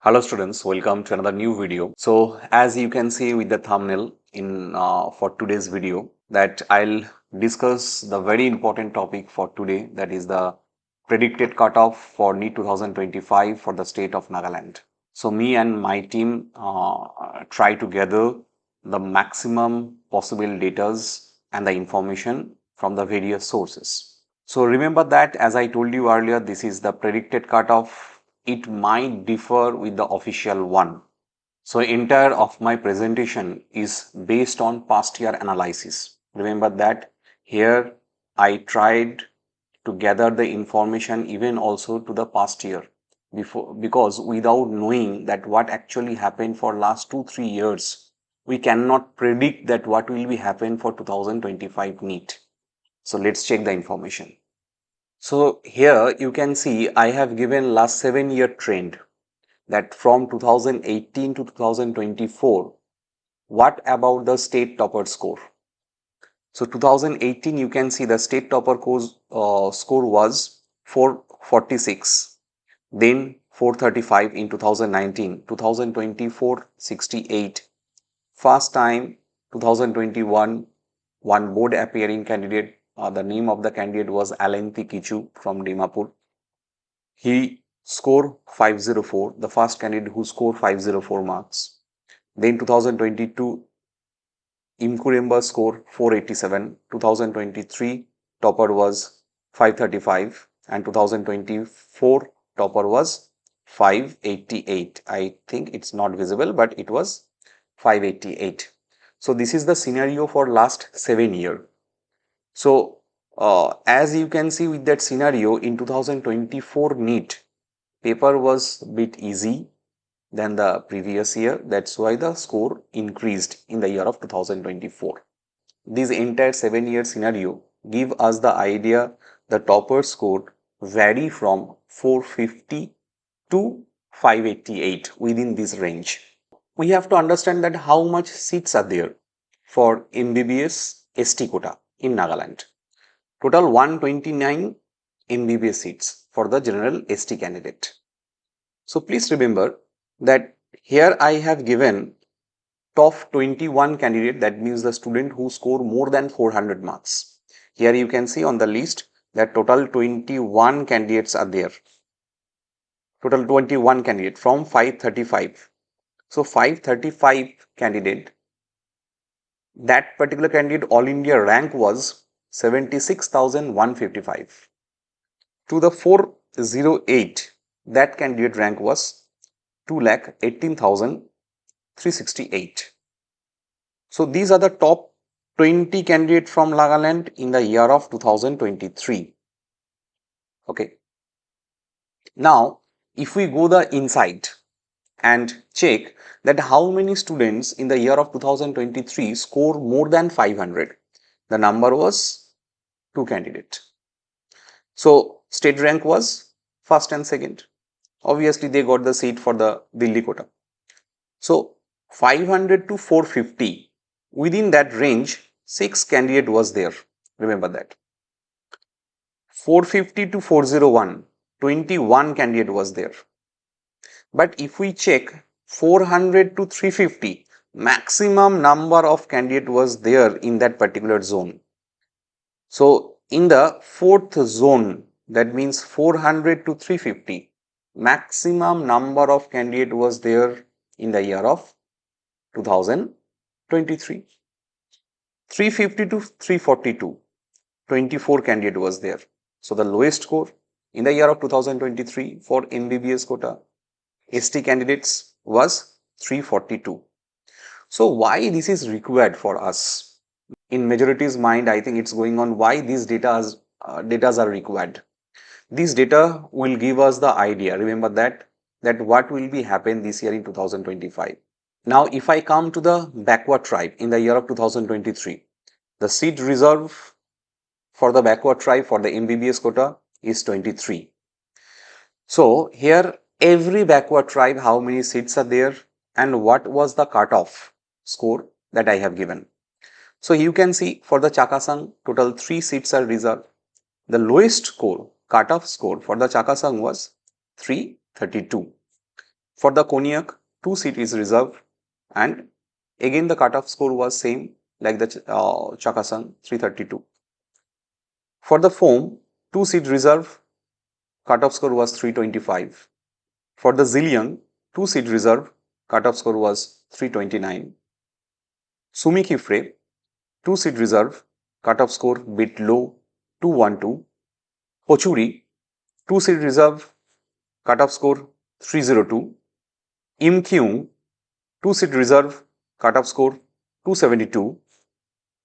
Hello students, welcome to another new video. So as you can see with the thumbnail in for today's video that I'll discuss the very important topic for today, that is the predicted cutoff for NEET 2025 for the state of Nagaland. So me and my team try to gather the maximum possible datas and the information from the various sources. So remember that as I told you earlier, this is the predicted cutoff. It might differ with the official one. So entire of my presentation is based on past year analysis. Remember that here I tried to gather the information even also to the past year before, because without knowing that what actually happened for last 2-3 years, we cannot predict that what will be happen for 2025 NEET. So let's check the information. So here you can see I have given last 7-year trend, that from 2018 to 2024, what about the state topper score? So 2018 you can see the state topper score was 446, then 435 in 2019, 2024 68, first time 2021 one board appearing candidate, the name of the candidate was Alenthi Kichu from Dimapur. He scored 504, the first candidate who scored 504 marks. Then 2022, Imkuremba scored 487. 2023, topper was 535. And 2024, topper was 588. I think it's not visible, but it was 588. So this is the scenario for last 7 years. So as you can see with that scenario, in 2024 NEET, paper was a bit easy than the previous year. That's why the score increased in the year of 2024. This entire 7-year scenario give us the idea the topper score vary from 450 to 588 within this range. We have to understand that how much seats are there for MBBS ST quota in Nagaland. Total 129 MBBS seats for the general ST candidate. So please remember that here I have given top 21 candidate, that means the student who score more than 400 marks. Here you can see on the list that total 21 candidates are there. Total 21 candidate from 535. So 535 candidate, that particular candidate all India rank was 76,155. To the 408, that candidate rank was 2,18,368. So these are the top 20 candidates from Nagaland in the year of 2023. Okay. Now, if we go the inside and check that how many students in the year of 2023 score more than 500, the number was 2 candidates. So state rank was first and second. Obviously, they got the seat for the Delhi quota. So 500 to 450, within that range, 6 candidate was there. Remember that. 450 to 401, 21 candidate was there. But if we check 400 to 350, maximum number of candidate was there in that particular zone. So in the fourth zone, that means 400 to 350, maximum number of candidate was there in the year of 2023. 350 to 342, 24 candidate was there. So the lowest score in the year of 2023 for MBBS quota ST candidates was 342. So why this is required for us? In majority's mind, I think it's going on why these data are required. These data will give us the idea. Remember that what will be happen this year in 2025. Now, if I come to the backward tribe in the year of 2023, the seat reserve for the backward tribe for the MBBS quota is 23. So here every backward tribe, how many seats are there and what was the cutoff score that I have given. So you can see for the Chakasang, total 3 seats are reserved. The lowest score, cutoff score for the Chakasang was 332. For the cognac, 2 seat is reserved, and again the cutoff score was same like the Chakasan 332. For the foam, 2 seat reserve, cutoff score was 325. For the Zillion, 2 seat reserve, cutoff score was 329. Sumi Kifre, 2 seat reserve, cutoff score bit low, 212. Pochuri, 2 seat reserve, cutoff score 302. Im Kyung, 2 seat reserve, cutoff score 272.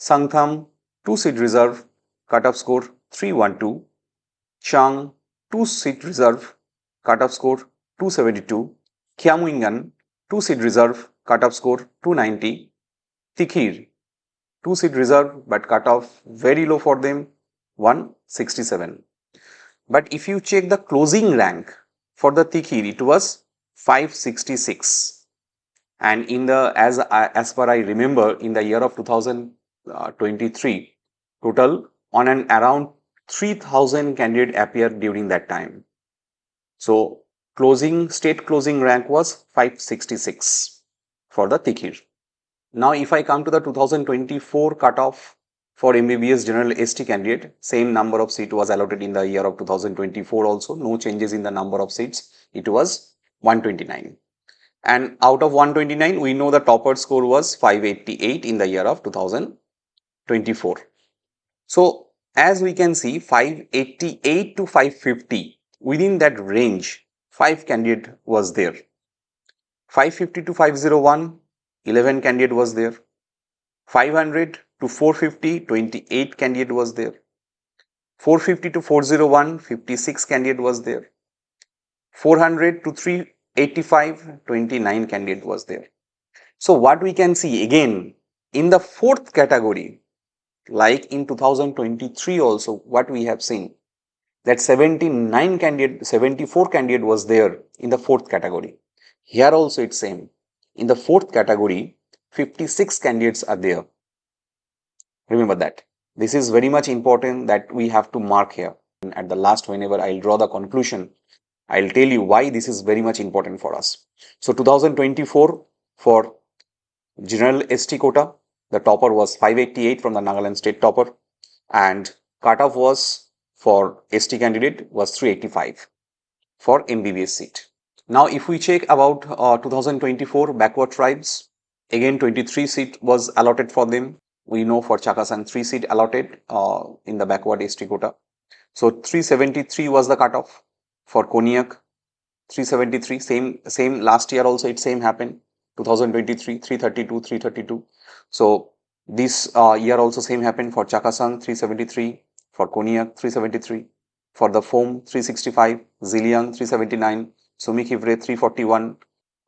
Sangtham, 2 seat reserve, cutoff score 312. Chang, 2 seat reserve, cutoff score 272. Kyamuingan, 2 seat reserve, cutoff score 290. Tikhir, 2 seat reserve but cutoff very low for them, 167. But if you check the closing rank for the Tikhir, it was 566. And in the as per I remember, in the year of 2023, total on and around 3000 candidate appeared during that time. So state closing rank was 566 for the Tikhir. Now if I come to the 2024 cutoff for MBBS General ST candidate, same number of seat was allotted in the year of 2024 also, no changes in the number of seats, it was 129. And out of 129, we know the topper score was 588 in the year of 2024. So as we can see, 588 to 550, within that range, 5 candidate was there. 550 to 501, 11 candidate was there. 500 to 450, 28 candidate was there. 450 to 401, 56 candidate was there. 400 to 385, 29 candidate was there. So what we can see again in the fourth category, like in 2023 also, what we have seen that 74 candidate was there in the fourth category. Here also it's same. In the fourth category, 56 candidates are there. Remember that. This is very much important that we have to mark here. And at the last, whenever I'll draw the conclusion, I'll tell you why this is very much important for us. So 2024 for General ST quota, the topper was 588 from the Nagaland state topper, and cutoff was for ST candidate was 385 for MBBS seat. Now if we check about 2024 backward tribes, again 23 seat was allotted for them. We know for Chakasan 3 seat allotted in the backward ST quota. So 373 was the cutoff. For Cognac 373, same last year also it same happened. 2023 332, 332. So this year also same happened for Chakasan 373, for Cognac 373, for the foam 365, Zillion 379, Sumi Kifre 341,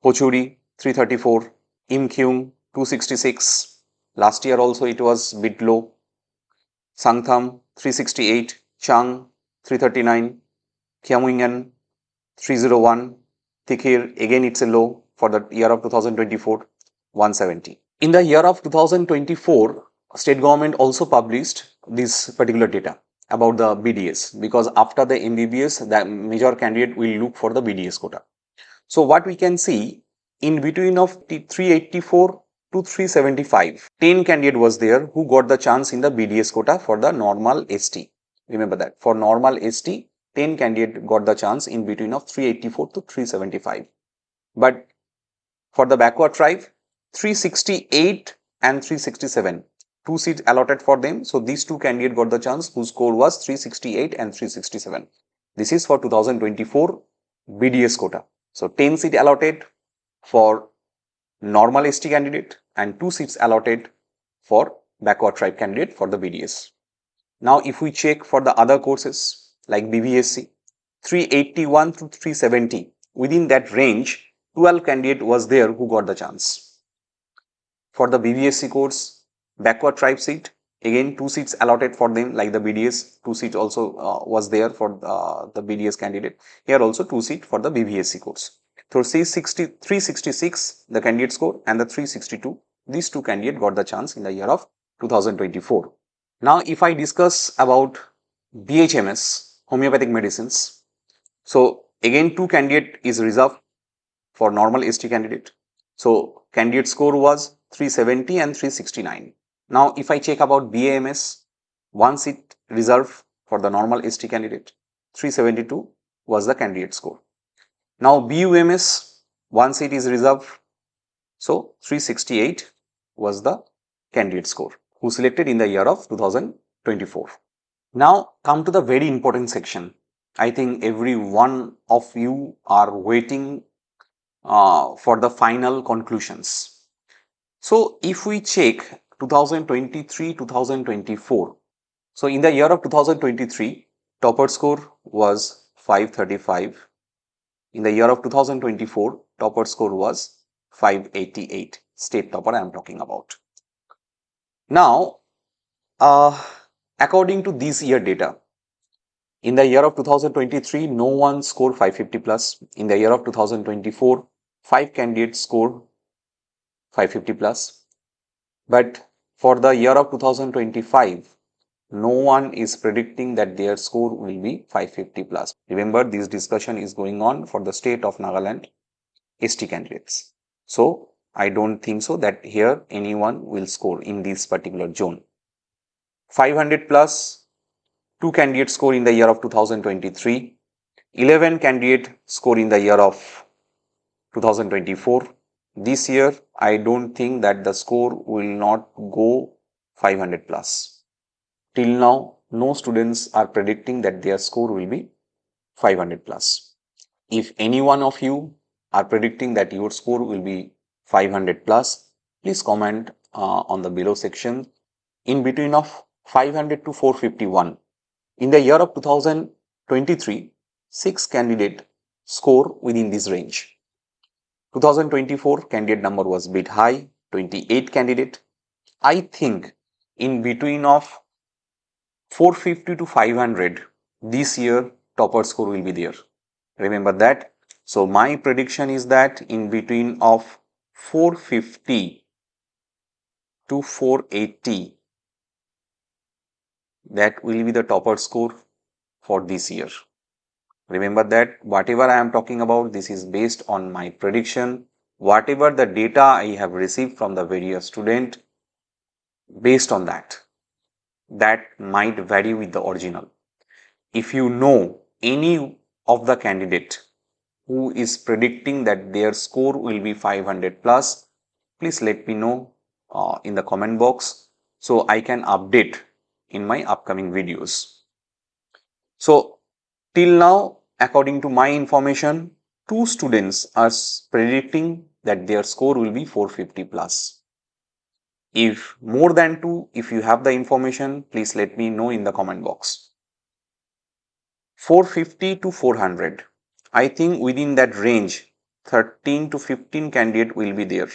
Pochuri 334, Im Kyung 266. Last year also it was bit low. Sangtham 368, Chang 339, Kyamuingan 301, Tikhir again it's a low for the year of 2024, 170. In the year of 2024, state government also published this particular data about the BDS, because after the MBBS, the major candidate will look for the BDS quota. So what we can see, in between of 384 to 375, 10 candidate was there who got the chance in the BDS quota for the normal ST. Remember that for normal ST, 10 candidate got the chance in between of 384 to 375. But for the backward tribe, 368 and 367, 2 seats allotted for them. So these two candidates got the chance whose score was 368 and 367. This is for 2024 BDS quota. So 10 seats allotted for normal ST candidate and 2 seats allotted for backward tribe candidate for the BDS. Now if we check for the other courses like BBSC, 381 to 370, within that range 12 candidate was there who got the chance. For the BBSC course, backward tribe seat, again 2 seats allotted for them like the BDS, 2 seats also was there for the BDS candidate. Here also 2 seats for the BBSC course. So 366 the candidate score and the 362, these two candidates got the chance in the year of 2024. Now if I discuss about BHMS, homeopathic medicines, so again 2 candidate is reserved for normal ST candidate. So candidate score was 370 and 369. Now if I check about BAMS, one seat reserved for the normal ST candidate, 372 was the candidate score. Now BUMS, one seat is reserved, so 368 was the candidate score who selected in the year of 2024. Now come to the very important section. I think every one of you are waiting for the final conclusions. So if we check 2023-2024, so in the year of 2023, topper score was 535. In the year of 2024, topper score was 588. State topper I am talking about. Now, according to this year data, in the year of 2023, no one scored 550 plus. In the year of 2024, 5 candidates scored 550 plus. But for the year of 2025, no one is predicting that their score will be 550 plus. Remember, this discussion is going on for the state of Nagaland ST candidates. So, I don't think so that here anyone will score in this particular zone. 500 plus, 2 candidates score in the year of 2023, 11 candidate score in the year of 2024. This year, I don't think that the score will not go 500 plus. Till now, no students are predicting that their score will be 500 plus. If any one of you are predicting that your score will be 500 plus, please comment on the below section. In between of 500 to 451, in the year of 2023, 6 candidate score within this range. 2024 candidate number was bit high, 28 candidate. I think in between of 450 to 500, this year topper score will be there. Remember that. So my prediction is that in between of 450 to 480, that will be the topper score for this year. Remember that whatever I am talking about, this is based on my prediction. Whatever the data I have received from the various student, based on that might vary with the original. If you know any of the candidate who is predicting that their score will be 500 plus, please let me know in the comment box so I can update in my upcoming videos. So till now, according to my information, 2 students are predicting that their score will be 450 plus. If more than 2, if you have the information, please let me know in the comment box. 450 to 400. I think within that range, 13 to 15 candidate will be there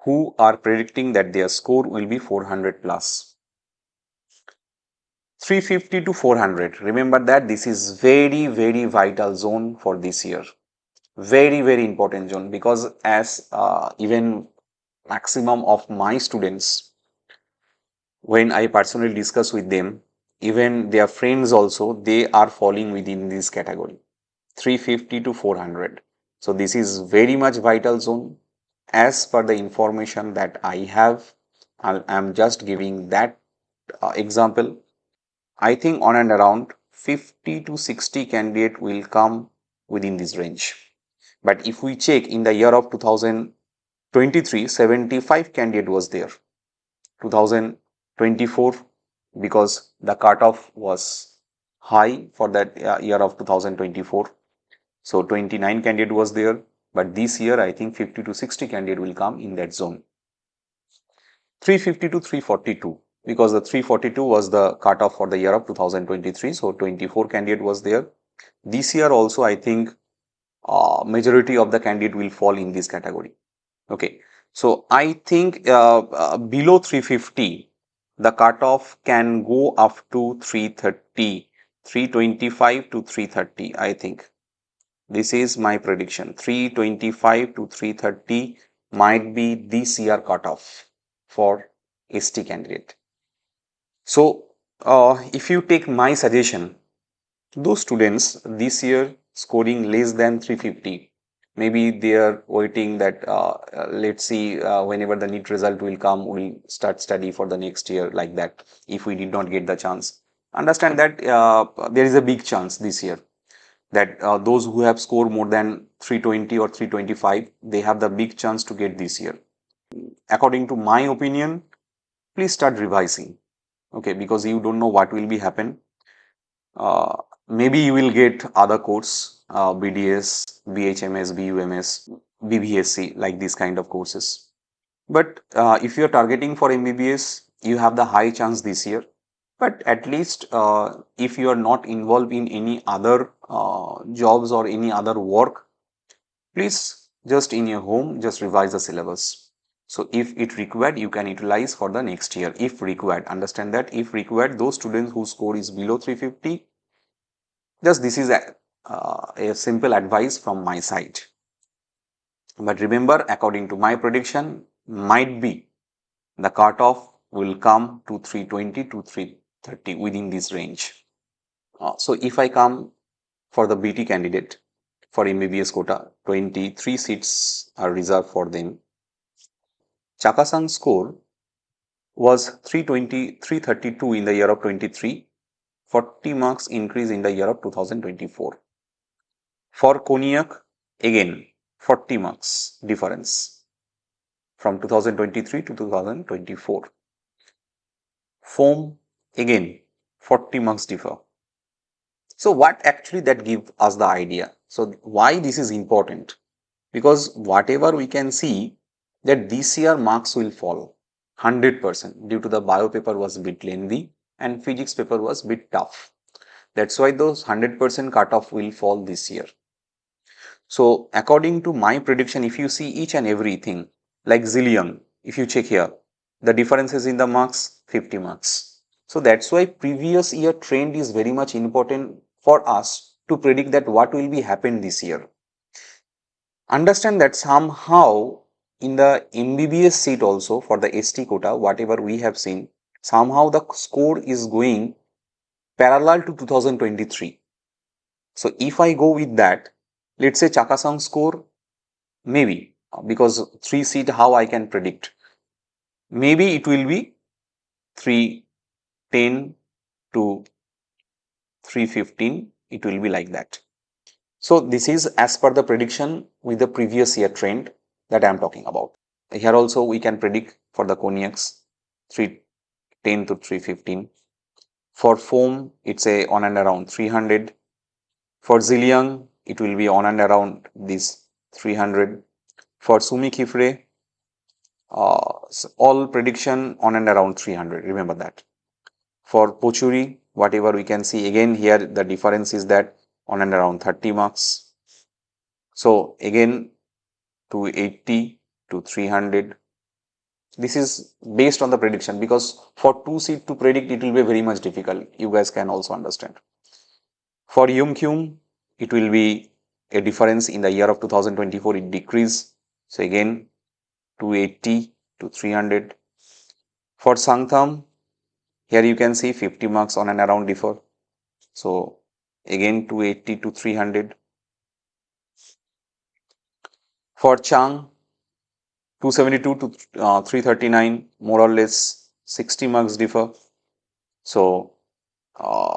who are predicting that their score will be 400 plus. 350 to 400. Remember that this is very, very vital zone for this year. Very, very important zone, because as even maximum of my students, when I personally discuss with them, even their friends also, they are falling within this category, 350 to 400. So this is very much vital zone. As per the information that I have, I am just giving that example. I think on and around 50 to 60 candidate will come within this range. But if we check in the year of 2023, 75 candidate was there. 2024, because the cutoff was high for that year of 2024. So 29 candidate was there. But this year, I think 50 to 60 candidate will come in that zone. 350 to 342, because the 342 was the cutoff for the year of 2023. So 24 candidate was there. This year also, I think majority of the candidate will fall in this category. Okay. So I think below 350, the cutoff can go up to 330, 325 to 330, I think. This is my prediction. 325 to 330 might be this year cutoff for ST candidate. So if you take my suggestion, those students this year scoring less than 350. Maybe they are waiting that let's see whenever the NEET result will come, we'll start study for the next year, like that. If we did not get the chance, understand that there is a big chance this year that those who have scored more than 320 or 325, they have the big chance to get this year. According to my opinion, please start revising. Okay, because you don't know what will be happen. Maybe you will get other course, BDS, BHMS, BUMS, BBSc, like these kind of courses. But if you are targeting for MBBS, you have the high chance this year. But at least if you are not involved in any other jobs or any other work, please just in your home, just revise the syllabus. So if it required, you can utilize for the next year. If required, understand that if required, those students whose score is below 350, just this is a simple advice from my side. But remember, according to my prediction, might be the cutoff will come to 320 to 330 within this range. So if I come for the BT candidate for MBBS quota, 23 seats are reserved for them. Chakasang's score was 320, 332 in the year of 23, 40 marks increase in the year of 2024. For Konyak, again 40 marks difference from 2023 to 2024. Foam, again 40 marks differ. So what actually that gives us the idea? So why this is important? Because whatever we can see that this year marks will fall 100% due to the bio paper was a bit lengthy and physics paper was a bit tough. That's why those 100% cutoff will fall this year. So according to my prediction, if you see each and everything like zillion, if you check here, the differences in the marks 50 marks. So that's why previous year trend is very much important for us to predict that what will be happen this year. Understand that somehow in the MBBS seat also for the ST quota, whatever we have seen, somehow the score is going parallel to 2023. So if I go with that, let's say Chakasang score, maybe because 3 seat, how I can predict? Maybe it will be 310 to 315. It will be like that. So this is as per the prediction with the previous year trend that I am talking about. Here also we can predict for the Konyaks 310 to 315. For foam, it's a on and around 300. For Zillion, it will be on and around this 300. For Sumi Khifre, all prediction on and around 300. Remember that. For Pochuri, whatever we can see, again here the difference is that on and around 30 marks. So again 280 to 300. This is based on the prediction, because for 2 seat to predict it will be very much difficult. You guys can also understand. For Yumkyum, it will be a difference in the year of 2024, it decrease. So again 280 to 300. For Sangtham, here you can see 50 marks on and around differ. So again 280 to 300. For Chang, 272 to 339, more or less 60 marks differ. So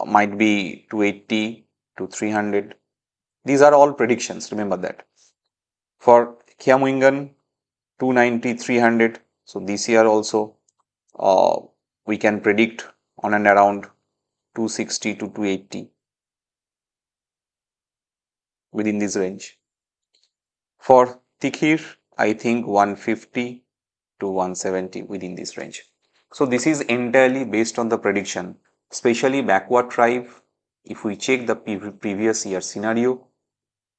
might be 280 to 300. These are all predictions, remember that. For Kyamuingan, 290, 300. So this year also we can predict on and around 260 to 280 within this range. For Tikhir, I think 150 to 170 within this range. So this is entirely based on the prediction, especially backward tribe. If we check the previous year scenario,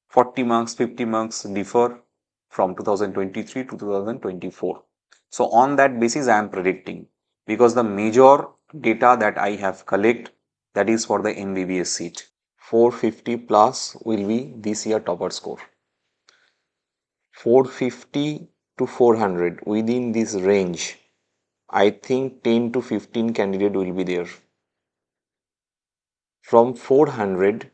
40 marks, 50 marks differ from 2023 to 2024. So on that basis, I am predicting, because the major data that I have collect, that is for the MBBS seat. 450 plus will be this year topper score. 450 to 400 within this range. I think 10 to 15 candidate will be there. From 400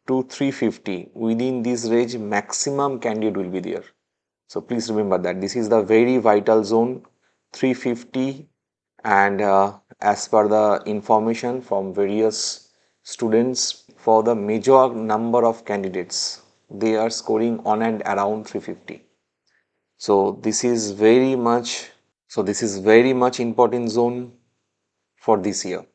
to 350, within this range maximum candidate will be there. So please remember that this is the very vital zone, 350, and as per the information from various students, for the major number of candidates, they are scoring on and around 350. So this is very much important zone for this year.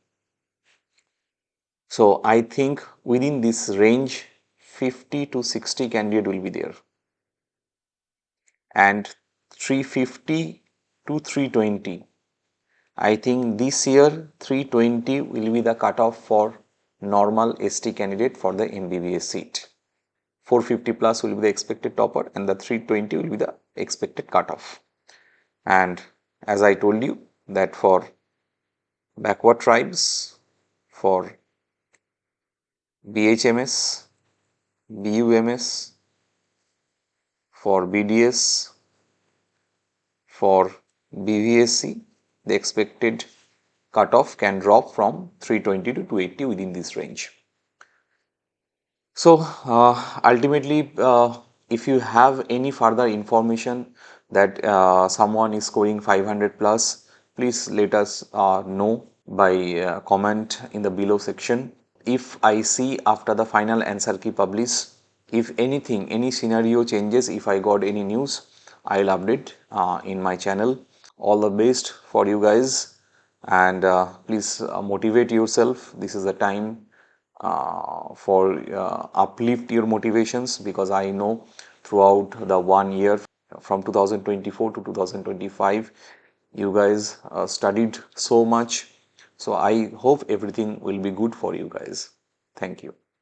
So I think within this range, 50 to 60 candidate will be there, and 350 to 320. I think this year 320 will be the cutoff for normal ST candidate for the MBBS seat. 450 plus will be the expected topper, and the 320 will be the expected cutoff. And as I told you that for backward tribes, for BHMS, BUMS, for BDS, for BVSC, the expected cutoff can drop from 320 to 280 within this range. So ultimately, if you have any further information that someone is scoring 500 plus, please let us know by comment in the below section. If I see after the final answer key publish, if anything, any scenario changes, if I got any news, I'll update in my channel. All the best for you guys, and please motivate yourself. This is the time for uplift your motivations, because I know throughout the 1 year from 2024 to 2025 you guys studied so much, so I hope everything will be good for you guys. Thank you.